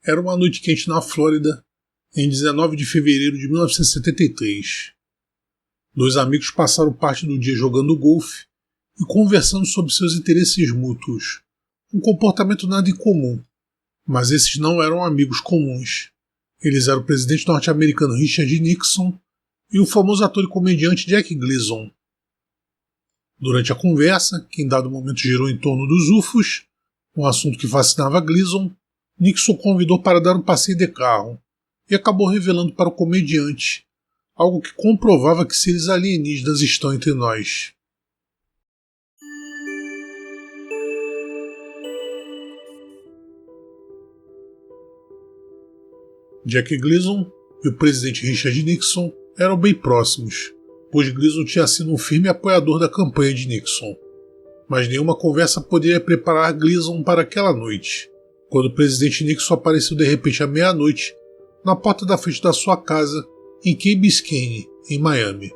Era uma noite quente na Flórida, em 19 de fevereiro de 1973. Dois amigos passaram parte do dia jogando golfe e conversando sobre seus interesses mútuos. Um comportamento nada incomum, mas esses não eram amigos comuns. Eles eram o presidente norte-americano Richard Nixon e o famoso ator e comediante Jack Gleason. Durante a conversa, que em dado momento girou em torno dos UFOs, um assunto que fascinava Gleason, Nixon o convidou para dar um passeio de carro e acabou revelando para o comediante algo que comprovava que seres alienígenas estão entre nós. Jack Gleason e o presidente Richard Nixon eram bem próximos, pois Gleason tinha sido um firme apoiador da campanha de Nixon. Mas nenhuma conversa poderia preparar Gleason para aquela noite, quando o presidente Nixon apareceu de repente à meia-noite na porta da frente da sua casa em Key Biscayne, em Miami.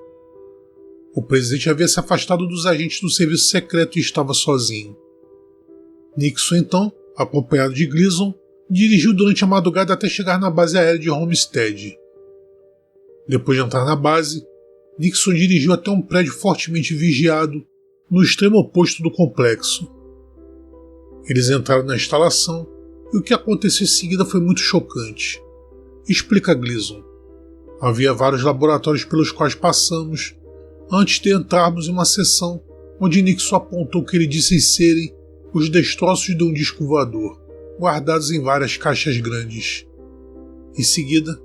O presidente havia se afastado dos agentes do serviço secreto e estava sozinho. Nixon, então, acompanhado de Gleason, dirigiu durante a madrugada até chegar na base aérea de Homestead. Depois de entrar na base, Nixon dirigiu até um prédio fortemente vigiado no extremo oposto do complexo. Eles entraram na instalação e o que aconteceu em seguida foi muito chocante. Explica Gleason. Havia vários laboratórios pelos quais passamos antes de entrarmos em uma seção onde Nixon apontou que ele disse serem os destroços de um disco voador, guardados em várias caixas grandes. Em seguida,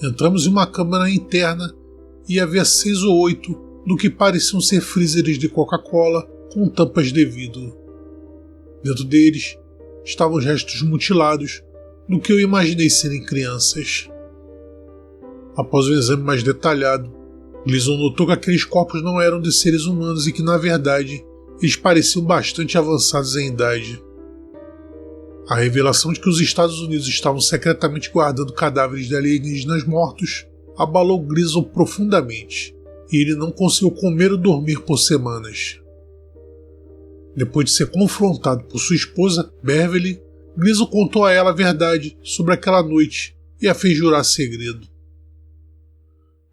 entramos em uma câmara interna e havia 6 ou 8 do que pareciam ser freezers de Coca-Cola com tampas de vidro. Dentro deles estavam os restos mutilados do que eu imaginei serem crianças. Após um exame mais detalhado, Gleason notou que aqueles corpos não eram de seres humanos e que, na verdade, eles pareciam bastante avançados em idade. A revelação de que os Estados Unidos estavam secretamente guardando cadáveres de alienígenas mortos abalou Gleason profundamente, e ele não conseguiu comer ou dormir por semanas. Depois de ser confrontado por sua esposa, Beverly, Gleason contou a ela a verdade sobre aquela noite e a fez jurar segredo.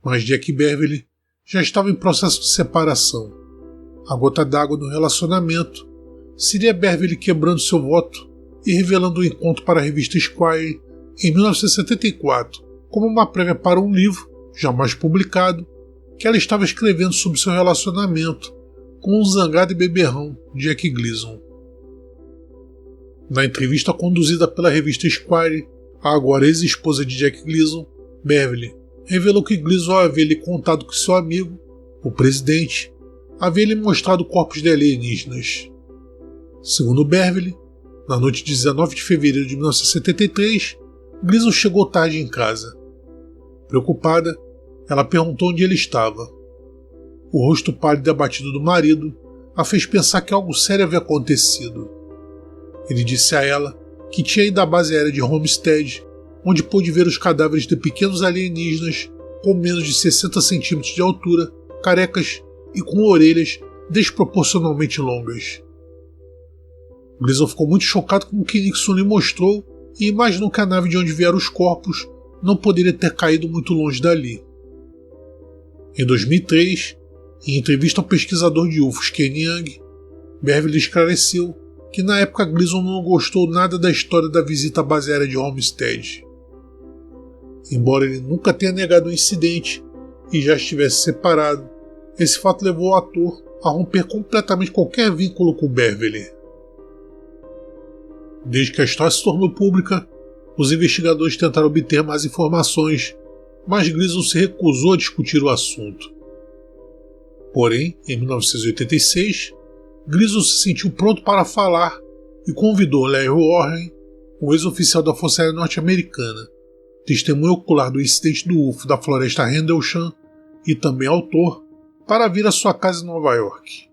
Mas Jack e Beverly já estavam em processo de separação. A gota d'água no relacionamento seria Beverly quebrando seu voto e revelando o encontro para a revista Esquire em 1974 como uma prévia para um livro, jamais publicado, que ela estava escrevendo sobre seu relacionamento com um zangado e beberrão Jack Gleason. Na entrevista conduzida pela revista Esquire, a agora ex-esposa de Jack Gleason, Beverly, revelou que Gleason havia lhe contado que seu amigo, o presidente, havia lhe mostrado corpos de alienígenas. Segundo Beverly, na noite de 19 de fevereiro de 1973, Gleason chegou tarde em casa. Preocupada, ela perguntou onde ele estava. O rosto pálido e abatido do marido a fez pensar que algo sério havia acontecido. Ele disse a ela que tinha ido à base aérea de Homestead, onde pôde ver os cadáveres de pequenos alienígenas com menos de 60 centímetros de altura, carecas e com orelhas desproporcionalmente longas. Gleason ficou muito chocado com o que Nixon lhe mostrou e imaginou que a nave de onde vieram os corpos não poderia ter caído muito longe dali. Em 2003, em entrevista ao pesquisador de UFOs Ken Young, Beverly esclareceu que na época Gleason não gostou nada da história da visita à base aérea de Homestead. Embora ele nunca tenha negado o incidente e já estivesse separado, esse fato levou o ator a romper completamente qualquer vínculo com Beverly. Desde que a história se tornou pública, os investigadores tentaram obter mais informações, mas Gleason se recusou a discutir o assunto. Porém, em 1986, Gleason se sentiu pronto para falar e convidou Larry Warren, um ex-oficial da Força Aérea Norte-Americana, testemunha ocular do incidente do UFO da floresta Rendlesham e também autor, para vir à sua casa em Nova York.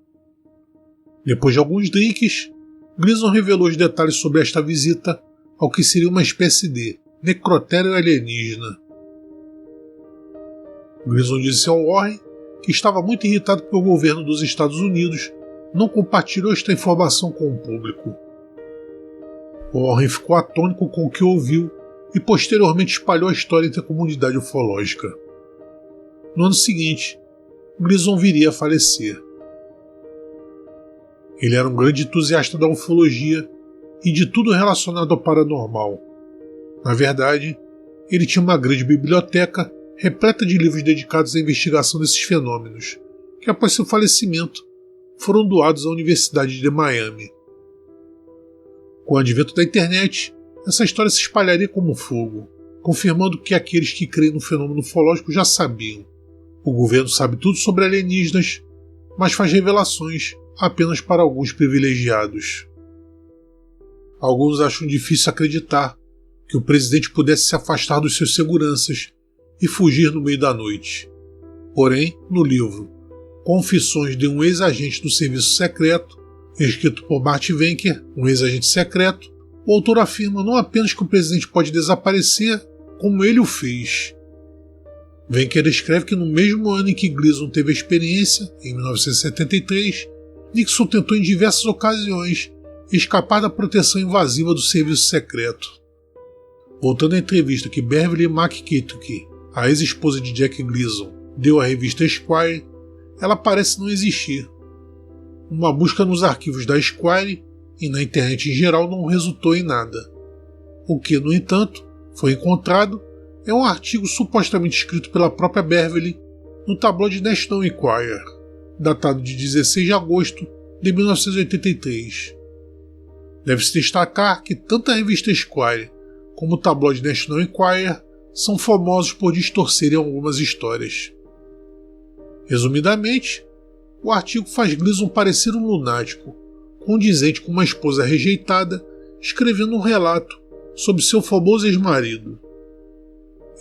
Depois de alguns drinks, Gleason revelou os detalhes sobre esta visita ao que seria uma espécie de necrotério alienígena. Gleason disse ao Warren que estava muito irritado porque o governo dos Estados Unidos não compartilhou esta informação com o público. Warren ficou atônito com o que ouviu e posteriormente espalhou a história entre a comunidade ufológica. No ano seguinte, Gleason viria a falecer. Ele era um grande entusiasta da ufologia e de tudo relacionado ao paranormal. Na verdade, ele tinha uma grande biblioteca repleta de livros dedicados à investigação desses fenômenos, que após seu falecimento foram doados à Universidade de Miami. Com o advento da internet, essa história se espalharia como fogo, confirmando o que aqueles que creem no fenômeno ufológico já sabiam. O governo sabe tudo sobre alienígenas, mas faz revelações apenas para alguns privilegiados. Alguns acham difícil acreditar que o presidente pudesse se afastar dos seus seguranças e fugir no meio da noite. Porém, no livro Confissões de um Ex-Agente do Serviço Secreto, escrito por Bart Venker, um ex-agente secreto, o autor afirma não apenas que o presidente pode desaparecer, como ele o fez. Venker escreve que no mesmo ano em que Gleason teve a experiência, em 1973, Nixon tentou em diversas ocasiões escapar da proteção invasiva do serviço secreto. Voltando à entrevista que Beverly McKittrick, a ex-esposa de Jack Gleason, deu à revista Esquire, ela parece não existir. Uma busca nos arquivos da Esquire e na internet em geral não resultou em nada. O que, no entanto, foi encontrado é um artigo supostamente escrito pela própria Beverly no tabloide National Enquirer, datado de 16 de agosto de 1983. Deve-se destacar que tanto a revista Esquire como o tabloide National Enquirer são famosos por distorcerem algumas histórias. Resumidamente, o artigo faz Gleason parecer um lunático, condizente com uma esposa rejeitada, escrevendo um relato sobre seu famoso ex-marido.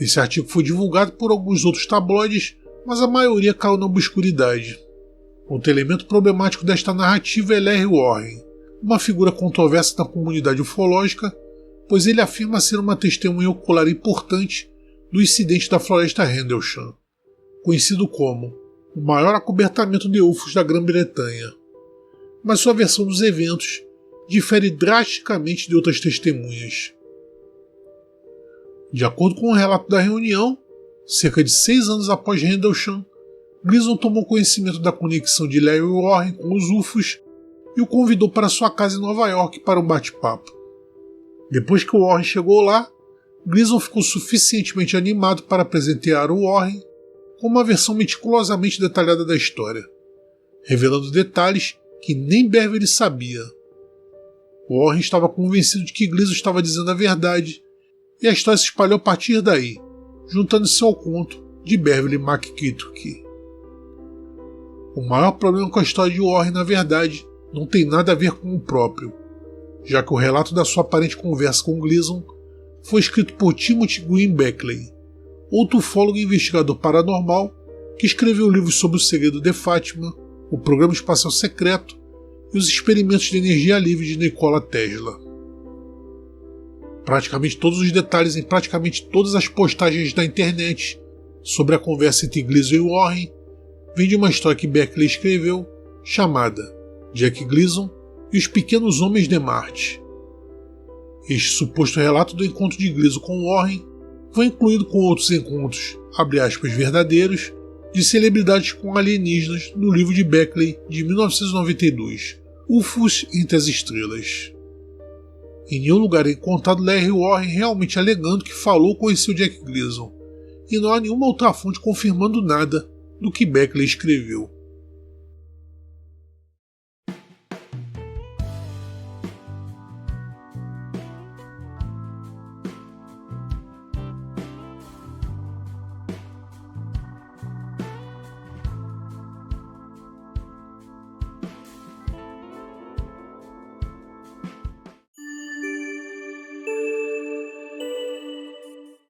Esse artigo foi divulgado por alguns outros tabloides, mas a maioria caiu na obscuridade. Outro elemento problemático desta narrativa é Larry Warren, uma figura controversa na comunidade ufológica, pois ele afirma ser uma testemunha ocular importante do incidente da floresta Rendlesham, conhecido como o maior acobertamento de UFOs da Grã-Bretanha. Mas sua versão dos eventos difere drasticamente de outras testemunhas. De acordo com o relato da reunião, cerca de 6 anos após Rendlesham, Gleason tomou conhecimento da conexão de Larry Warren com os UFOs e o convidou para sua casa em Nova York para um bate-papo. Depois que o Warren chegou lá, Gleason ficou suficientemente animado para presentear o Warren com uma versão meticulosamente detalhada da história, revelando detalhes que nem Beverly sabia. Warren estava convencido de que Gleason estava dizendo a verdade, e a história se espalhou a partir daí, juntando-se ao conto de Beverly McKittrick. O maior problema com a história de Warren, na verdade, não tem nada a ver com o próprio, já que o relato da sua aparente conversa com Gleason foi escrito por Timothy Green Beckley, outro ufólogo e investigador paranormal que escreveu livros sobre o segredo de Fátima, o programa espacial secreto e os experimentos de energia livre de Nikola Tesla. Praticamente todos os detalhes em praticamente todas as postagens da internet sobre a conversa entre Gleason e Warren vem de uma história que Beckley escreveu chamada Jack Gleason e os Pequenos Homens de Marte. Este suposto relato do encontro de Gleason com Warren foi incluído com outros encontros, abre aspas, verdadeiros, de celebridades com alienígenas no livro de Beckley de 1992, UFOs entre as Estrelas. Em nenhum lugar é encontrado Larry Warren realmente alegando que falou ou conheceu Jack Gleason, e não há nenhuma outra fonte confirmando nada do que Beckley escreveu.